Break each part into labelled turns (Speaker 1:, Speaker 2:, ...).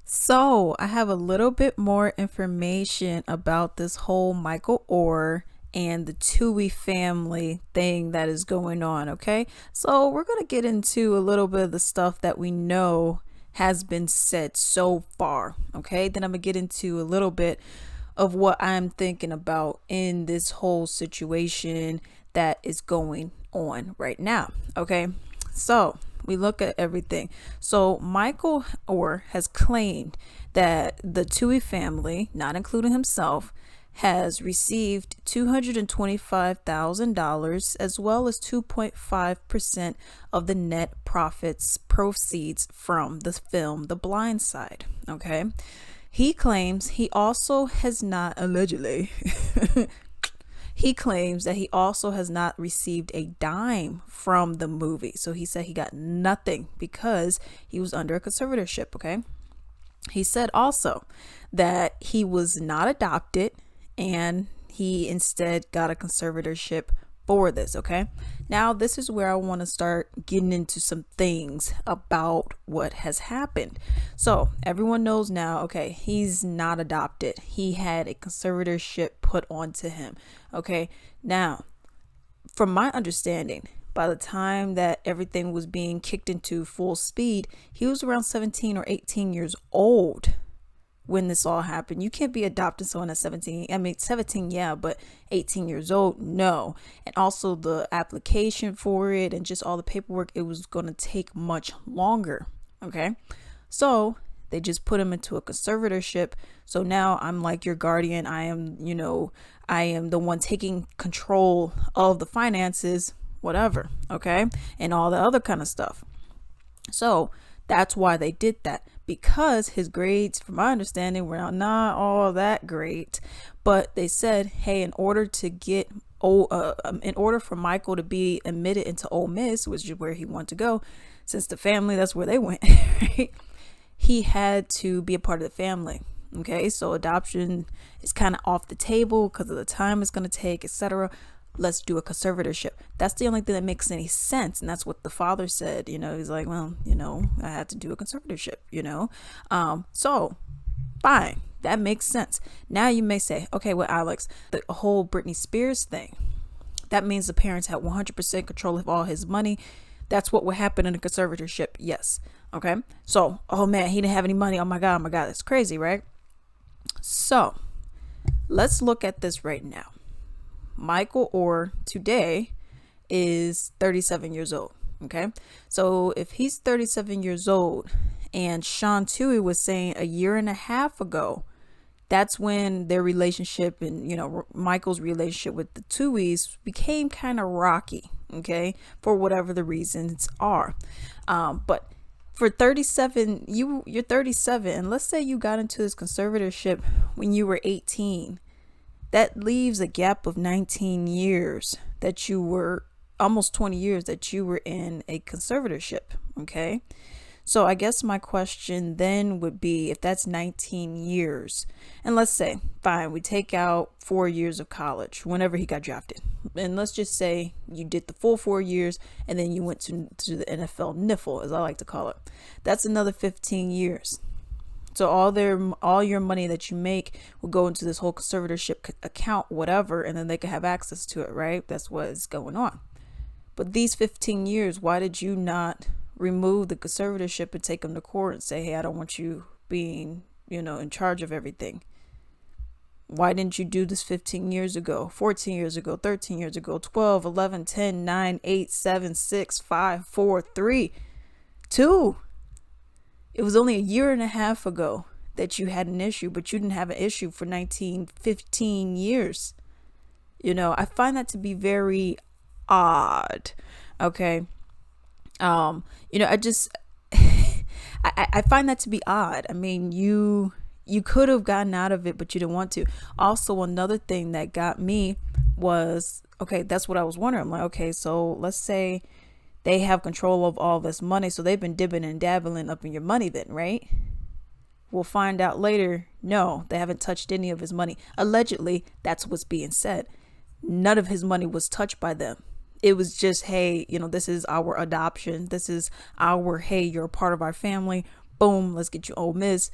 Speaker 1: So, I have a little bit more information about this whole Michael Oher and the Tuohy family thing that is going on, okay? So, we're going to get into a little bit of the stuff that we know has been said so far, okay? Then I'm going to get into a little bit of what I'm thinking about in this whole situation that is going on right now, okay? So, we look at everything. So Michael Oher has claimed that the Tuohy family, not including himself, has received $225,000 as well as 2.5% of the net profits proceeds from the film The Blind Side. Okay. He claims he also has not allegedly he claims that he also has not received a dime from the movie. So he said he got nothing because he was under a conservatorship, okay? He said also that he was not adopted and he instead got a conservatorship for this, okay? Now, this is where I want to start getting into some things about what has happened. So, everyone knows now, okay, he's not adopted. He had a conservatorship put onto him, okay? Now, from my understanding, by the time that everything was being kicked into full speed, he was around 17 or 18 years old when this all happened. You can't be adopting someone at 17. I mean, 17, yeah, but 18 years old, no. And also the application for it and just all the paperwork, it was going to take much longer. Okay. So they just put him into a conservatorship. So now I'm like your guardian. I am, I am the one taking control of the finances, whatever. Okay. And all the other kind of stuff. So that's why they did that, because his grades, from my understanding, were not all that great. But they said, hey, in order for Michael to be admitted into Ole Miss, which is where he wanted to go, since the family, that's where they went, right? He had to be a part of the family. Okay, so adoption is kind of off the table because of the time it's going to take, etc. Let's do a conservatorship. That's the only thing that makes any sense. And that's what the father said. He's like, well, I had to do a conservatorship, So fine. That makes sense. Now you may say, okay, well, Alex, the whole Britney Spears thing, that means the parents had 100% control of all his money. That's what would happen in a conservatorship. Yes. Okay. So, oh man, he didn't have any money. Oh my God. That's crazy, right? So let's look at this right now. Michael Oher today is 37 years old. Okay. So if he's 37 years old and Sean Tuohy was saying a year and a half ago, that's when their relationship and, Michael's relationship with the Tuohys became kind of rocky. Okay. For whatever the reasons are. But for 37, you're 37. And let's say you got into this conservatorship when you were 18. That leaves a gap of 19 years that you were, almost 20 years that you were in a conservatorship. Okay. So I guess my question then would be, if that's 19 years, and let's say, fine, we take out 4 years of college whenever he got drafted. And let's just say you did the full 4 years and then you went to the NFL NIFL, as I like to call it. That's another 15 years. So all your money that you make will go into this whole conservatorship account, whatever, and then they can have access to it, right? That's what is going on. But these 15 years, why did you not remove the conservatorship and take them to court and say, hey, I don't want you being, in charge of everything? Why didn't you do this 15 years ago, 14 years ago, 13 years ago, 12, 11, 10, 9, 8, 7, 6, 5, 4, 3, 2? It was only a year and a half ago that you had an issue, but you didn't have an issue for 15 years. I find that to be very odd. Okay. I just, I find that to be odd. I mean, you could have gotten out of it, but you didn't want to. Also, another thing that got me was, okay, that's what I was wondering. I'm like, okay, so let's say they have control of all this money. So they've been dibbing and dabbling up in your money then, right? We'll find out later. No, they haven't touched any of his money. Allegedly, that's what's being said. None of his money was touched by them. It was just, hey, this is our adoption. This is hey, you're a part of our family. Boom, let's get you Ole Miss.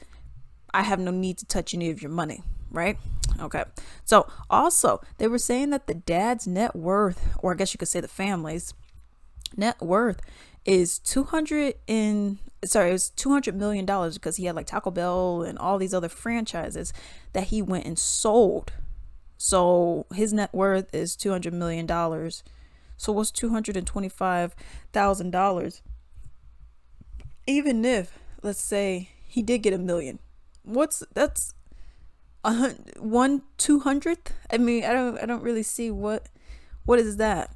Speaker 1: I have no need to touch any of your money, right? Okay. So also, they were saying that the dad's net worth, or I guess you could say the family's net worth, is it was $200 million, because he had like Taco Bell and all these other franchises that he went and sold. So his net worth is $200 million. So what's $225,000? Even if, let's say, he did get $1 million, that's 1/200th. I mean, I don't really see what is that.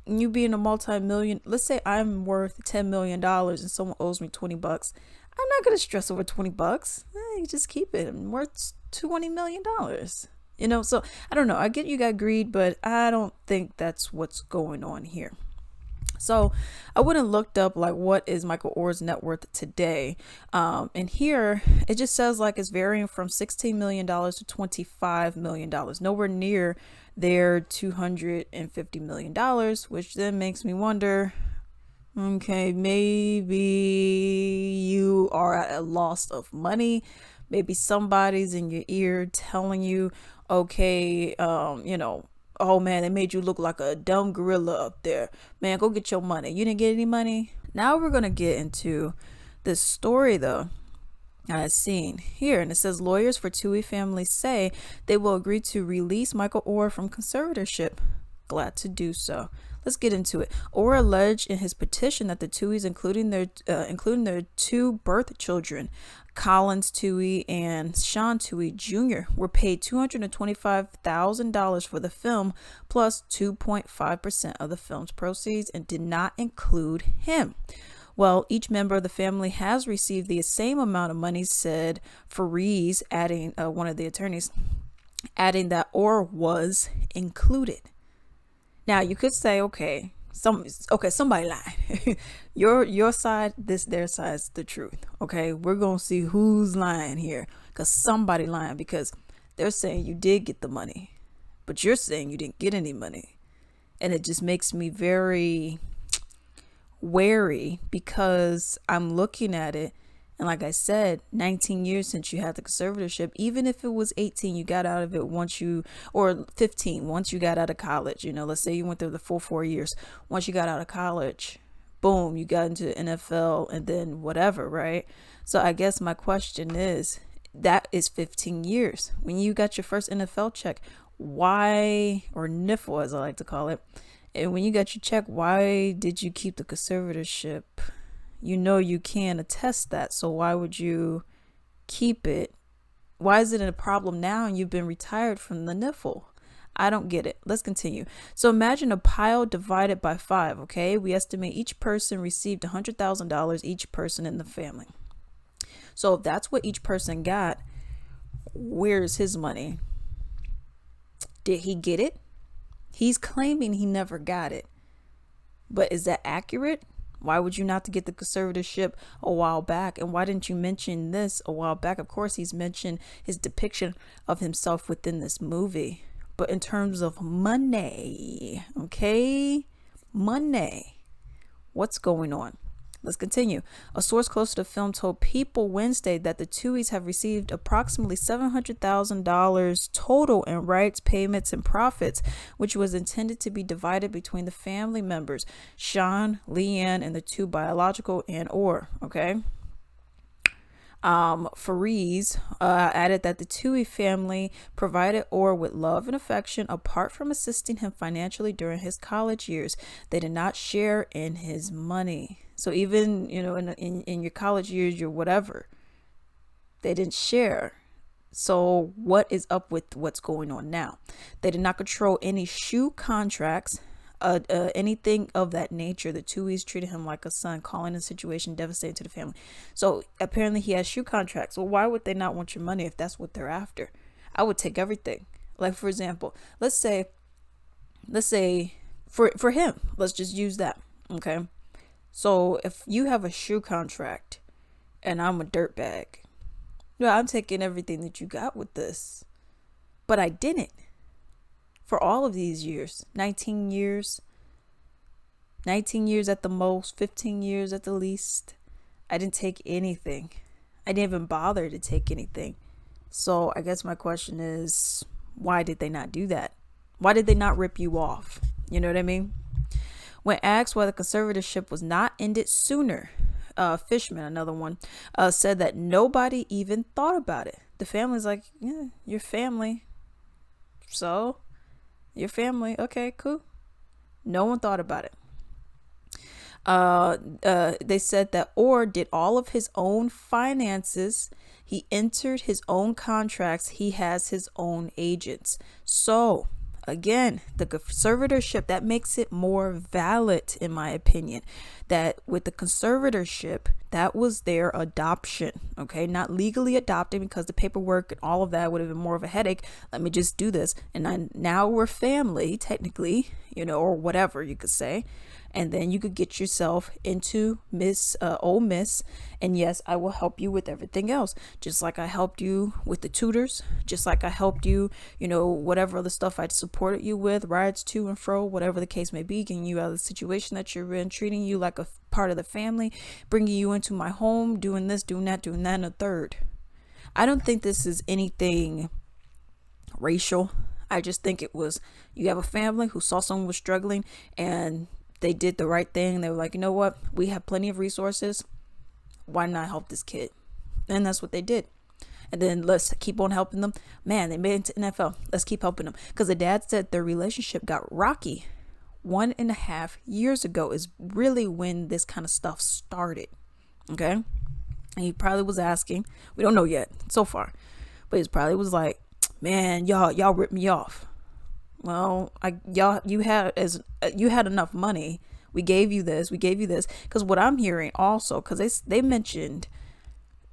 Speaker 1: You being a multi-million, let's say I'm worth $10 million and someone owes me $20. I'm not gonna stress over $20. You just keep it. I'm worth $20 million. So I don't know. I get you got greed, but I don't think that's what's going on here. So I went and looked up like what is Michael Oher's net worth today. And here it just says like it's varying from $16 million to $25 million, nowhere near their $250 million, which then makes me wonder, okay, maybe you are at a loss of money. Maybe somebody's in your ear telling you, okay, oh man, they made you look like a dumb gorilla up there. Man, go get your money. You didn't get any money. Now we're going to get into this story though. I've seen here, and it says lawyers for Tuohy family say they will agree to release Michael Oher from conservatorship. Glad to do so. Let's get into it. Oher alleged in his petition that the Tuohys, including their two birth children, Collins Tuohy and Sean Tuohy Jr., were paid $225,000 for the film, plus 2.5% of the film's proceeds, and did not include him. Well, each member of the family has received the same amount of money, said Farees, adding one of the attorneys, adding that Oher was included. Now you could say, okay, somebody lied. your side, their side's the truth. Okay, we're gonna see who's lying here, because somebody lying, because they're saying you did get the money, but you're saying you didn't get any money, and it just makes me very wary, because I'm looking at it, and like I said, 19 years since you had the conservatorship. Even if it was 18, you got out of it or 15 once you got out of college. Let's say you went through the full 4 years. Once you got out of college, boom, you got into the NFL, and then whatever, right? So I guess my question is, that is 15 years. When you got your first NFL check, why, or niffle as I like to call it, and when you got your check, why did you keep the conservatorship? You can't attest that. So why would you keep it? Why is it a problem now and you've been retired from the niffle? I don't get it. Let's continue. So imagine a pile divided by 5, okay? We estimate each person received $100,000, each person in the family. So if that's what each person got, where's his money? Did he get it? He's claiming he never got it. But is that accurate? Why would you not get the conservatorship a while back? And why didn't you mention this a while back? Of course, he's mentioned his depiction of himself within this movie. But in terms of money, okay? Money. What's going on? Let's continue. A source close to the film told People Wednesday that the Tuohys have received approximately $700,000 total in rights, payments, and profits, which was intended to be divided between the family members, Sean, Leanne, and the two biological, and Oher. Okay. Farees added that the Tuohy family provided Oher with love and affection apart from assisting him financially during his college years. They did not share in his money. So even, in your college years, your whatever, they didn't share. So what is up with what's going on now? They did not control any shoe contracts, anything of that nature. The Tuohys treated him like a son, calling the situation devastating to the family. So apparently he has shoe contracts. Well, why would they not want your money if that's what they're after? I would take everything. Like, for example, let's say for him, let's just use that. Okay. So if you have a shoe contract and I'm a dirtbag, I'm taking everything that you got with this. But I didn't. For all of these years, 19 years at the most, 15 years at the least, I didn't take anything. I didn't even bother to take anything. So I guess my question is, why did they not do that? Why did they not rip you off? You know what I mean? When asked why the conservatorship was not ended sooner, Fishman, another one, said that nobody even thought about it. The family's like, yeah, your family. So, your family. Okay, cool. No one thought about it. They said that Oher did all of his own finances. He entered his own contracts. He has his own agents. So, again, the conservatorship, that makes it more valid, in my opinion. That with the conservatorship, that was their adoption, okay? Not legally adopted, because the paperwork and all of that would have been more of a headache. Let me just do this. And now we're family, technically, or whatever you could say. And then you could get yourself into Ole Miss. And yes, I will help you with everything else. Just like I helped you with the tutors. Just like I helped you, whatever other stuff I supported you with, rides to and fro, whatever the case may be, getting you out of the situation that you're in, treating you like a part of the family, bringing you into my home, doing this, doing that, and a third. I don't think this is anything racial. I just think it was, you have a family who saw someone was struggling and they did the right thing. They were like, you know what? We have plenty of resources. Why not help this kid? And that's what they did. And then let's keep on helping them. Man, they made it to NFL. Let's keep helping them. Because the dad said their relationship got rocky 1.5 years ago is really when this kind of stuff started. Okay. And he probably was asking, we don't know yet so far, but he probably was like, man, y'all ripped me off. Well, you had enough money. We gave you this. Because what I'm hearing also, because they mentioned,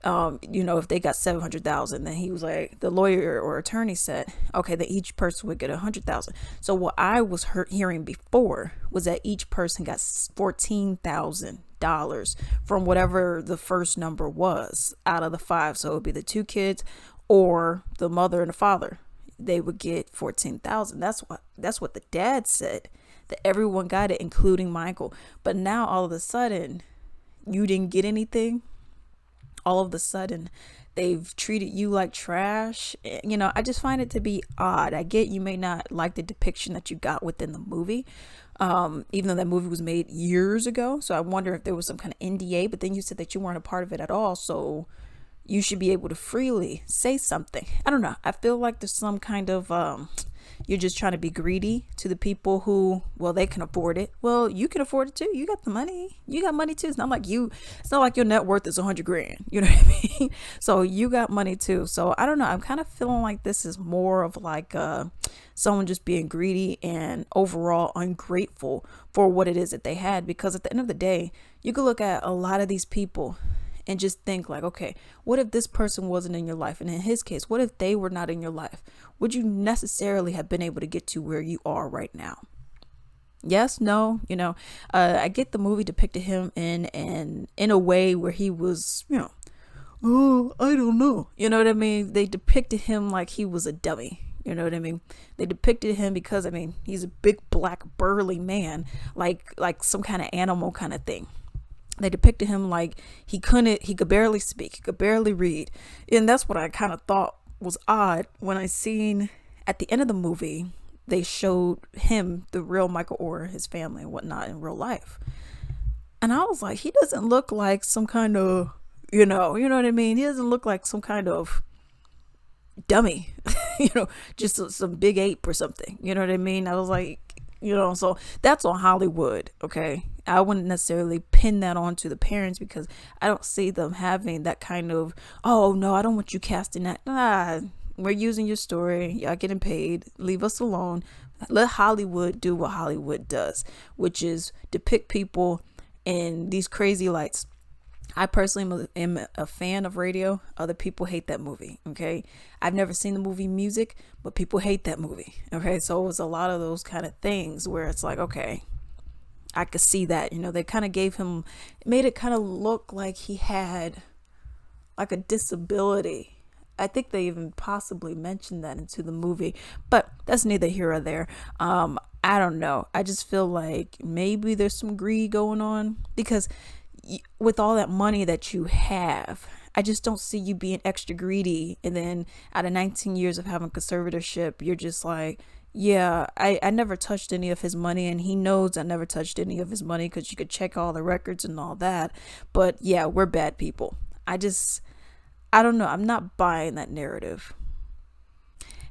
Speaker 1: if they got 700,000, then he was like, the lawyer or attorney said, okay, that each person would get 100,000. So what I was hearing before was that each person got $14,000 from whatever the first number was out of the 5. So it would be the 2 kids or the mother and the father. They would get 14,000. That's what the dad said, that everyone got it, including Michael. But now all of a sudden, you didn't get anything. All of a sudden, they've treated you like trash. I just find it to be odd. I get you may not like the depiction that you got within the movie, even though that movie was made years ago. So I wonder if there was some kind of NDA. But then you said that you weren't a part of it at all. So you should be able to freely say something. I don't know. I feel like there's some kind of, you're just trying to be greedy to the people who, well, they can afford it. Well, you can afford it too. You got the money. You got money too. It's not like your net worth is 100 grand. You know what I mean? So you got money too. So I don't know. I'm kind of feeling like this is more of like, someone just being greedy and overall ungrateful for what it is that they had. Because at the end of the day, you could look at a lot of these people and just think like, okay, what if this person wasn't in your life? And in his case, what if they were not in your life? Would you necessarily have been able to get to where you are right now? Yes, no, I get the movie depicted him in a way where he was, oh, I don't know. You know what I mean? They depicted him like he was a dummy. You know what I mean? They depicted him because, he's a big, black, burly man, like some kind of animal kind of thing. They depicted him like he could barely speak, he could barely read. And that's what I kind of thought was odd when I seen at the end of the movie, they showed him, the real Michael Oher, his family and whatnot in real life. And I was like, he doesn't look like some kind of, you know what I mean? He doesn't look like some kind of dummy, just some big ape or something. You know what I mean? I was like, so that's on Hollywood. Okay. I wouldn't necessarily pin that onto the parents because I don't see them having that kind of, oh no, I don't want you casting that. Nah, we're using your story. Y'all getting paid. Leave us alone. Let Hollywood do what Hollywood does, which is depict people in these crazy lights. I personally am a fan of Radio. Other people hate that movie. Okay. I've never seen the movie Music, but people hate that movie. Okay. So it was a lot of those kind of things where it's like, okay, I could see that, they kind of made it kind of look like he had like a disability. I think they even possibly mentioned that into the movie, but that's neither here or there. I don't know. I just feel like maybe there's some greed going on because with all that money that you have, I just don't see you being extra greedy. And then out of 19 years of having conservatorship, you're just like, yeah, I never touched any of his money, and he knows I never touched any of his money because you could check all the records and all that. But yeah, we're bad people. I don't know. I'm not buying that narrative.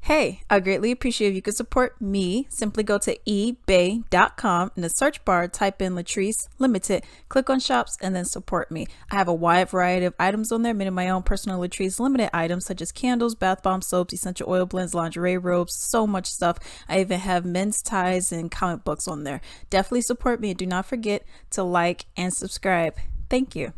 Speaker 1: Hey, I greatly appreciate if you could support me. Simply go to ebay.com. In the search bar, type in Latrice Limited, click on shops, and then support me. I have a wide variety of items on there, many of my own personal Latrice Limited items, such as candles, bath bombs, soaps, essential oil blends, lingerie robes, so much stuff. I even have men's ties and comic books on there. Definitely support me, and do not forget to like and subscribe. Thank you.